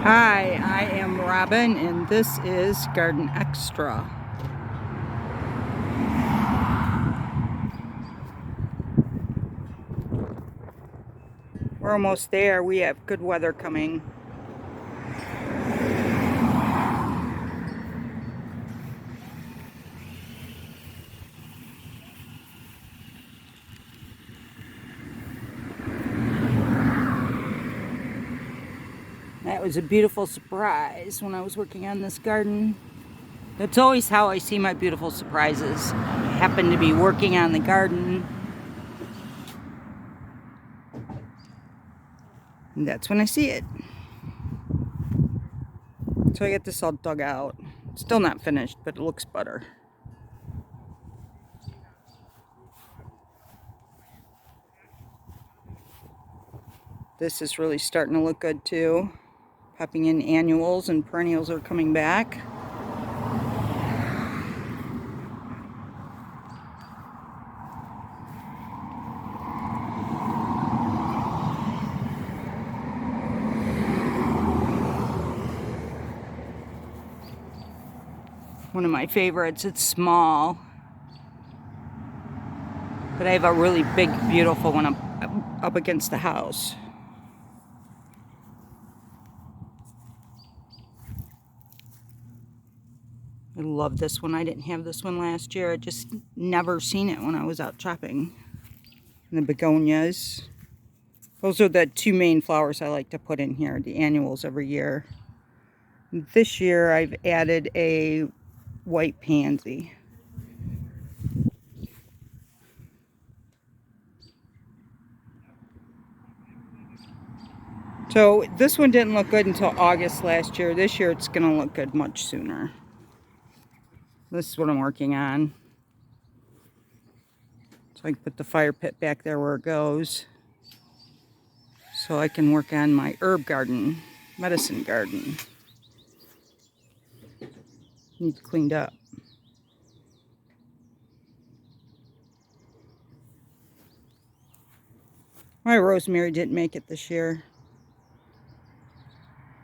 Hi, I am Robin, and this is Garden Extra. We're almost there. We have good weather coming. That was a beautiful surprise when I was working on this garden. That's always how I see my beautiful surprises. I happen to be working on the garden, and that's when I see it. So I get this all dug out. Still not finished, but it looks better. This is really starting to look good too. Popping in annuals and perennials are coming back. One of my favorites. It's small, but I have a really big, beautiful one up against the house. I love this one. I didn't have this one last year. I just never seen it when I was out shopping. And the begonias. Those are the two main flowers I like to put in here, the annuals every year. This year I've added a white pansy. So this one didn't look good until August last year. This year it's going to look good much sooner. This is what I'm working on. So I can put the fire pit back there where it goes. So I can work on my herb garden, medicine garden. Needs cleaned up. My rosemary didn't make it this year,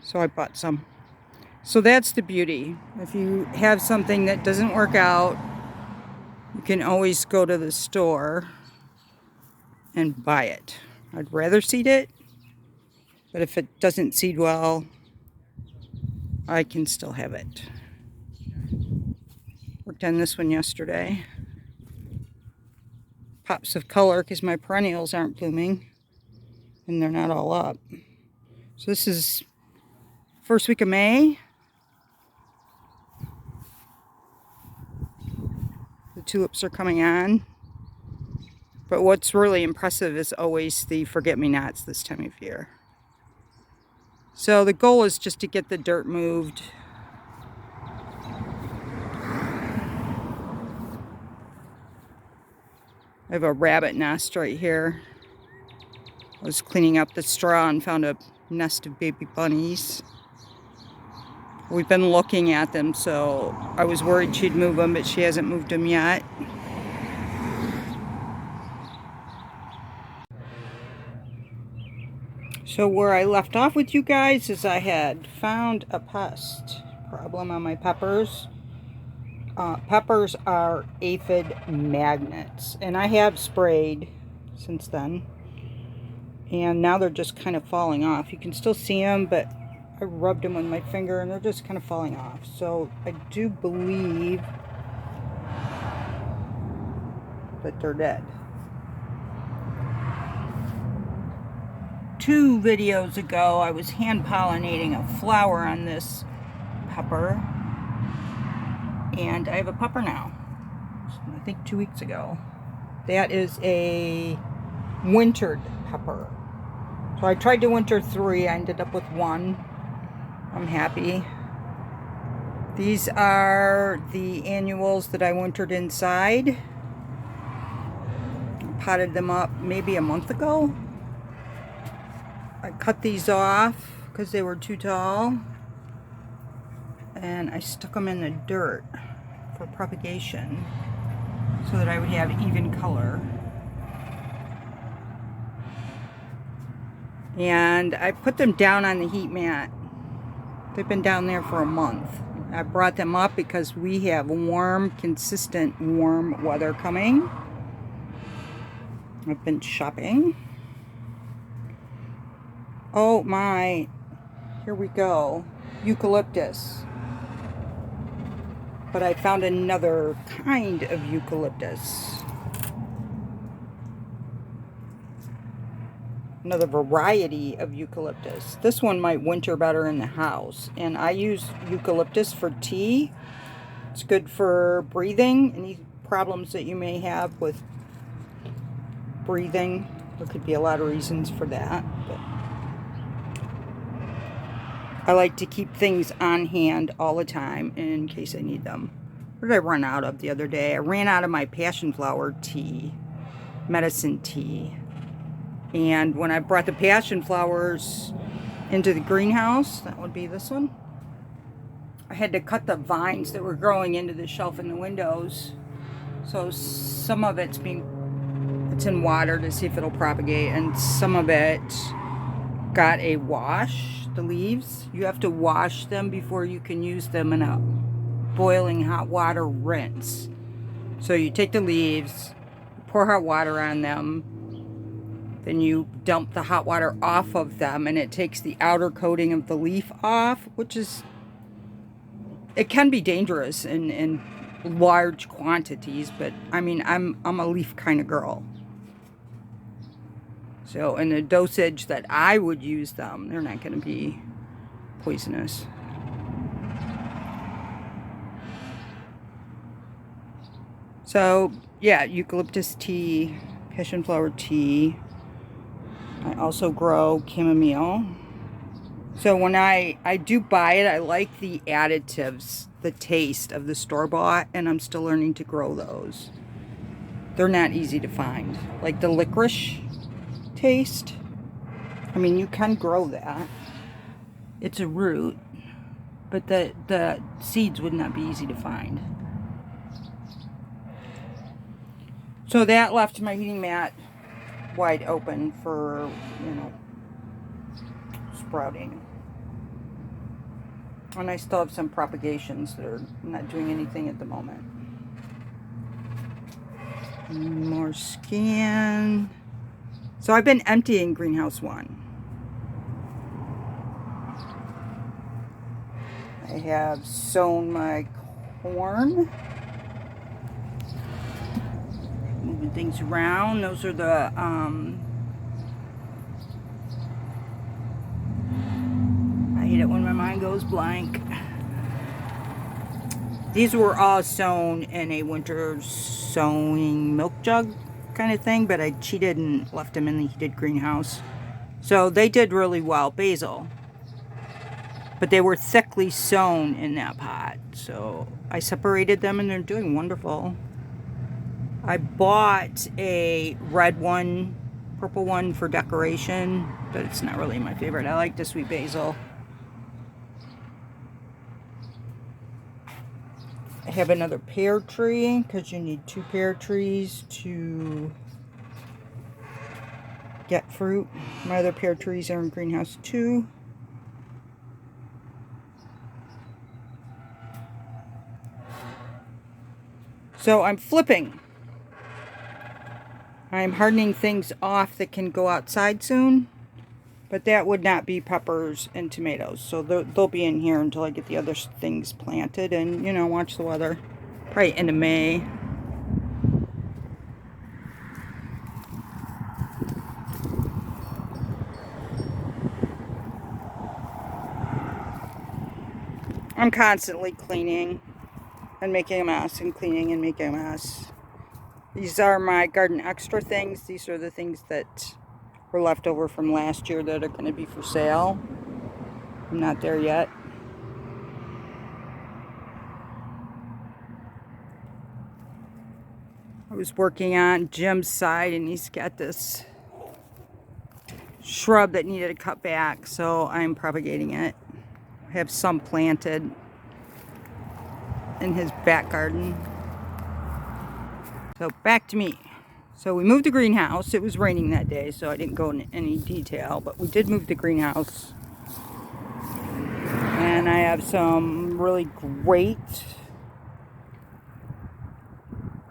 so I bought some. So that's the beauty. If you have something that doesn't work out, you can always go to the store and buy it. I'd rather seed it, but if it doesn't seed well, I can still have it. Worked on this one yesterday. Pops of color because my perennials aren't blooming and they're not all up. So this is first week of May. The tulips are coming on. But what's really impressive is always the forget-me-nots this time of year. So the goal is just to get the dirt moved. I have a rabbit nest right here. I was cleaning up the straw and found a nest of baby bunnies. We've been looking at them, so I was worried she'd move them, but she hasn't moved them yet. So where I left off with you guys is I had found a pest problem on my peppers. Peppers are aphid magnets, and I have sprayed since then. And now they're just kind of falling off. You can still see them, but I rubbed them with my finger and they're just kind of falling off. So I do believe that they're dead. 2 videos ago, I was hand pollinating a flower on this pepper. And I have a pepper now. I think 2 weeks ago. That is a wintered pepper. So I tried to winter 3. I ended up with 1. I'm happy. These are the annuals that I wintered inside. I potted them up maybe a month ago. I cut these off because they were too tall. And I stuck them in the dirt for propagation so that I would have even color. And I put them down on the heat mat They've been down there for a month. I brought them up because we have warm, consistent warm weather coming. I've been shopping. Oh my, here we go. Eucalyptus. But I found another kind of eucalyptus. Another variety of eucalyptus. This one might winter better in the house. And I use eucalyptus for tea. It's good for breathing. Any problems that you may have with breathing. There could be a lot of reasons for that. But I like to keep things on hand all the time in case I need them. What did I run out of the other day? I ran out of my passion flower tea. Medicine tea. And when I brought the passion flowers into the greenhouse, that would be this one, I had to cut the vines that were growing into the shelf in the windows. So some of it's in water to see if it'll propagate, and some of it got a wash, the leaves. You have to wash them before you can use them in a boiling hot water rinse. So you take the leaves, pour hot water on them, then you dump the hot water off of them, and it takes the outer coating of the leaf off, which is, it can be dangerous in large quantities, but I mean, I'm a leaf kind of girl. So in the dosage that I would use them, they're not going to be poisonous. So yeah, eucalyptus tea, passion flower tea. I also grow chamomile. So when I do buy it, I like the additives, the taste of the store-bought, and I'm still learning to grow those. They're not easy to find. Like the licorice taste. I mean, you can grow that. It's a root, but the seeds would not be easy to find. So that left my heating mat wide open for, you know, sprouting. And I still have some propagations that are not doing anything at the moment. More scan. So I've been emptying greenhouse 1. I have sown my corn. Moving things around. Those are the I hate it when my mind goes blank. These were all sown in a winter sowing milk jug kind of thing, but I cheated and left them in the heated greenhouse. So they did really well. Basil. But they were thickly sown in that pot. So I separated them and they're doing wonderful. I bought a red one, purple one for decoration, but it's not really my favorite. I like the sweet basil. I have another pear tree because you need 2 pear trees to get fruit. My other pear trees are in greenhouse 2. So I'm flipping. I'm hardening things off that can go outside soon. But that would not be peppers and tomatoes. So they'll be in here until I get the other things planted. And, you know, watch the weather. Probably into May. I'm constantly cleaning and making a mess and cleaning and making a mess. These are my garden extra things. These are the things that were left over from last year that are going to be for sale. I'm not there yet. I was working on Jim's side and he's got this shrub that needed to cut back, so I'm propagating it. I have some planted in his back garden. So back to me. So we moved the greenhouse. It was raining that day, so I didn't go into any detail, but we did move the greenhouse. And have some really great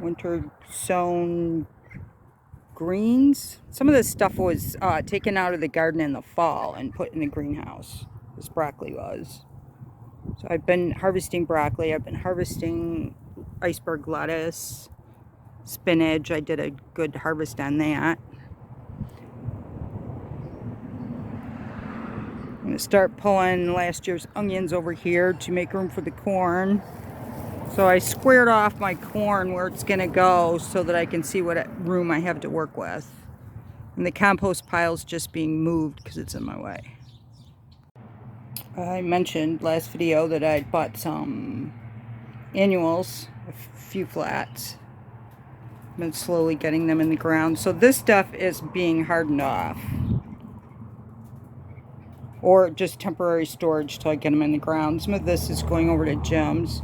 winter sown greens. Some of this stuff was taken out of the garden in the fall and put in the greenhouse. This broccoli was. So I've been harvesting broccoli. I've been harvesting iceberg lettuce, spinach. I did a good harvest on that. I'm going to start pulling last year's onions over here to make room for the corn. So I squared off my corn where it's going to go so that I can see what room I have to work with. And the compost pile's just being moved because it's in my way. I mentioned last video that I'd bought some annuals, a few flats. Been slowly getting them in the ground. So this stuff is being hardened off. Or just temporary storage till I get them in the ground. Some of this is going over to Jim's.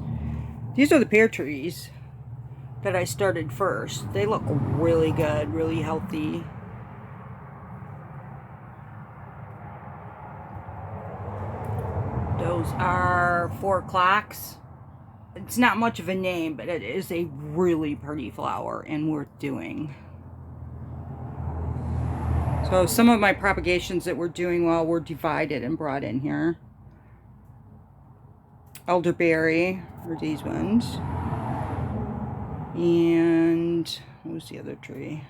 These are the pear trees that I started first. They look really good, really healthy. Those are 4 o'clocks. It's not much of a name, but it is a really pretty flower and worth doing. So some of my propagations that we're doing well were divided and brought in here. Elderberry are these ones. And what was the other tree?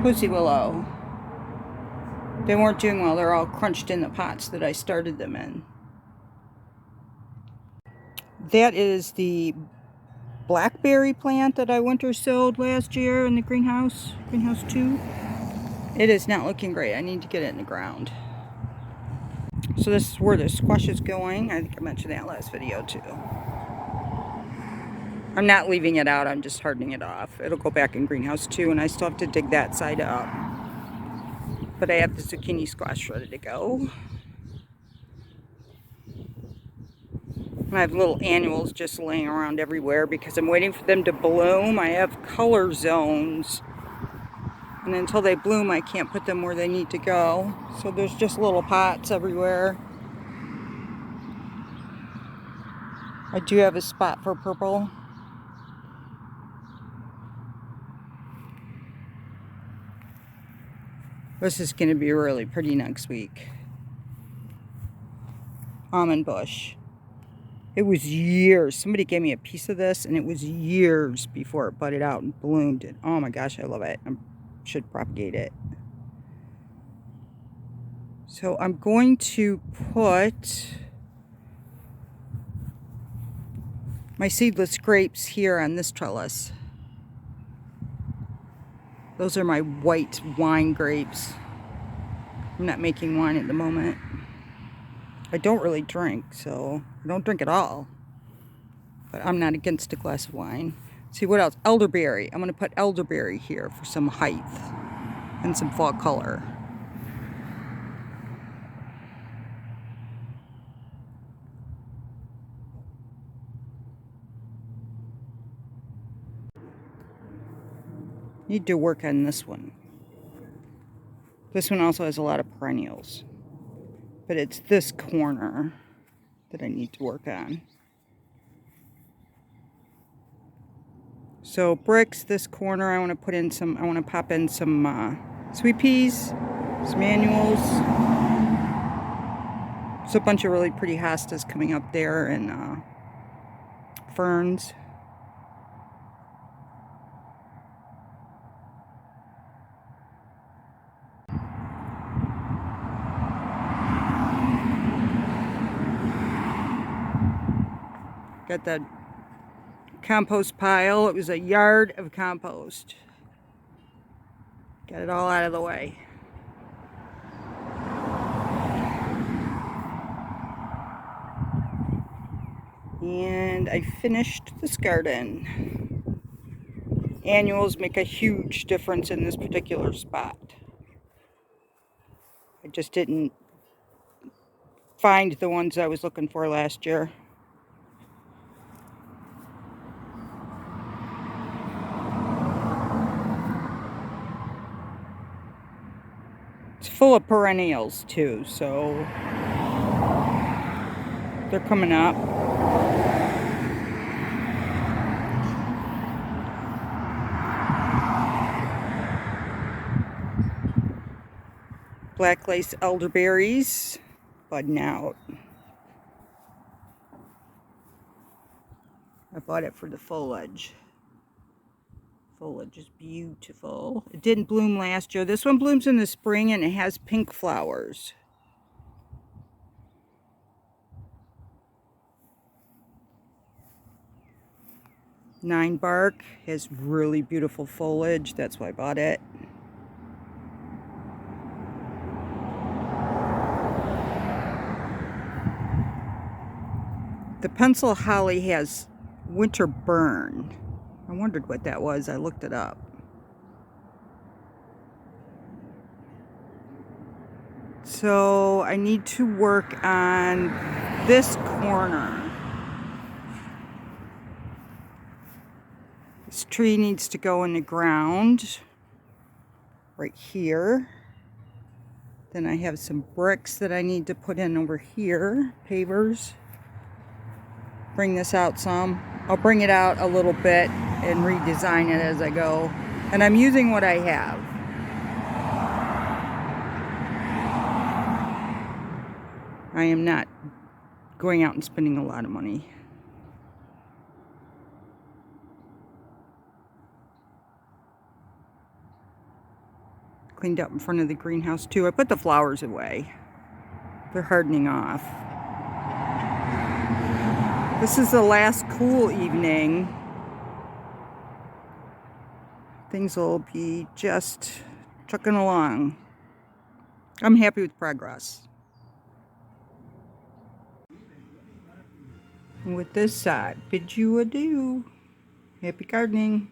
Pussy willow. They weren't doing well. They're all crunched in the pots that I started them in. That is the blackberry plant that I winter sowed last year in the greenhouse. Greenhouse 2. It is not looking great. I need to get it in the ground. So this is where the squash is going. I think I mentioned that last video too. I'm not leaving it out. I'm just hardening it off. It'll go back in greenhouse 2 and I still have to dig that side up. But I have the zucchini squash ready to go. And I have little annuals just laying around everywhere because I'm waiting for them to bloom. I have color zones. And until they bloom, I can't put them where they need to go. So there's just little pots everywhere. I do have a spot for purple. This is going to be really pretty next week. Almond Bush. It was years. Somebody gave me a piece of this and it was years before it budded out and bloomed. And oh my gosh, I love it. I should propagate it. So I'm going to put my seedless grapes here on this trellis. Those are my white wine grapes. I'm not making wine at the moment. I don't really drink, so I don't drink at all. But I'm not against a glass of wine. See what else? Elderberry. I'm going to put elderberry here for some height and some fall color. Need to work on this one. This one also has a lot of perennials. But it's this corner that I need to work on. So bricks, this corner, I want to put in some, I want to pop in some sweet peas, some annuals. There's a bunch of really pretty hostas coming up there and ferns. Got that compost pile. It was a yard of compost. Got it all out of the way. And I finished this garden. Annuals make a huge difference in this particular spot. I just didn't find the ones I was looking for last year. It's full of perennials too, so They're coming up. Black lace elderberries budding out. I bought it for the foliage. Foliage is beautiful. It didn't bloom last year. This one blooms in the spring and it has pink flowers. Nine bark has really beautiful foliage. That's why I bought it. The pencil holly has winter burn. I wondered what that was. I looked it up. So I need to work on this corner. This tree needs to go in the ground right here. Then I have some bricks that I need to put in over here, pavers. Bring this out some. I'll bring it out a little bit and redesign it as I go. And I'm using what I have. I am not going out and spending a lot of money. Cleaned up in front of the greenhouse too. I put the flowers away. They're hardening off. This is the last cool evening. Things will be just trucking along. I'm happy with progress. And with this side, bid you adieu. Happy gardening.